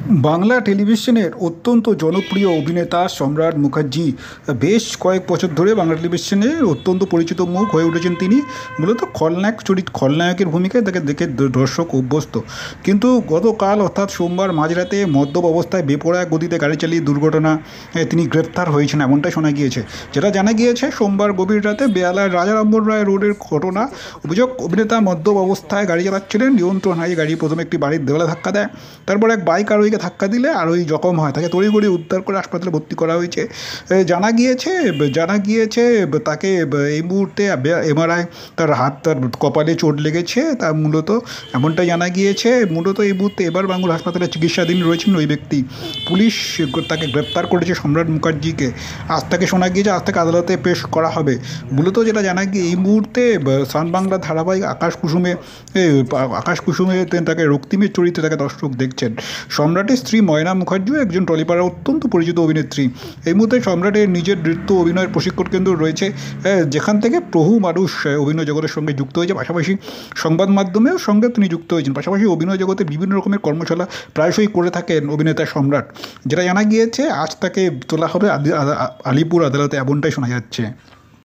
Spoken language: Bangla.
বাংলা টেলিভিশনের অত্যন্ত জনপ্রিয় অভিনেতা সম্রাট মুখার্জি বেশ কয়েক বছর ধরে বাংলা টেলিভিশনে অত্যন্ত পরিচিত মুখ হয়ে উঠেছেন। তিনি মূলত খলনায়কের ভূমিকায় তাকে দেখে দর্শক অভ্যস্ত। কিন্তু গতকাল অর্থাৎ সোমবার মাঝরাতে মদ্যপ অবস্থায় বেপরোয়া গতিতে গাড়ি চালিয়ে তিনি গ্রেপ্তার হয়েছেন এমনটাই শোনা গিয়েছে। যেটা জানা গিয়েছে, সোমবার গভীর রাতে বেহালার রাজা রামমোহন রায় রোডের ঘটনা। অভিযোগ, অভিনেতা মদ্যপ অবস্থায় গাড়ি চালাচ্ছিলেন, নিয়ন্ত্রণ হারিয়ে গাড়ি প্রথমে একটি বাড়ির দেওয়ালে ধাক্কা দেয়। তারপর এক বাইক আরোহীকে ধাক্কা দিলে আরোহী জখম হয়, তাকে তড়িঘড়ি উদ্ধার করে হাসপাতালে ভর্তি করা হয়েছে। জানা গিয়েছে তাকে এই মুহূর্তে এমআরআই, তার কপালে চোট লেগেছে। তা মূলত এমনটাই জানা গিয়েছে। মূলত এই মুহূর্তে এবার বাঙ্গুর হাসপাতালে চিকিৎসাধীন রয়েছেন ওই ব্যক্তি। পুলিশ তাকে গ্রেপ্তার করেছে, সম্রাট মুখার্জিকে। আজ তাকে শোনা গিয়েছে আজ তাকে আদালতে পেশ করা হবে। মূলত যেটা জানা গিয়ে এই মুহূর্তে সান বাংলা ধারাবাহিক আকাশ কুসুমে তাকে রক্তিমের চরিত্রে তাকে দর্শক দেখছেন। সম্রাটের স্ত্রী ময়না মুখার্জিও একজন টলিপাড়ার অত্যন্ত পরিচিত অভিনেত্রী। এই মুহূর্তে সম্রাটের নিজের নৃত্য অভিনয়ের প্রশিক্ষণ কেন্দ্র রয়েছে, যেখান থেকে বহু মানুষ অভিনয় জগতের সঙ্গে যুক্ত হয়েছে। পাশাপাশি সংবাদ মাধ্যমেও সঙ্গে তিনি যুক্ত হয়েছেন। পাশাপাশি অভিনয় জগতে বিভিন্ন রকমের কর্মশালা প্রায়শই করে থাকেন অভিনেতা সম্রাট। যেটা জানা গিয়েছে আজ তাকে তোলা হবে আলিপুর আদালতে, এমনটাই শোনা যাচ্ছে।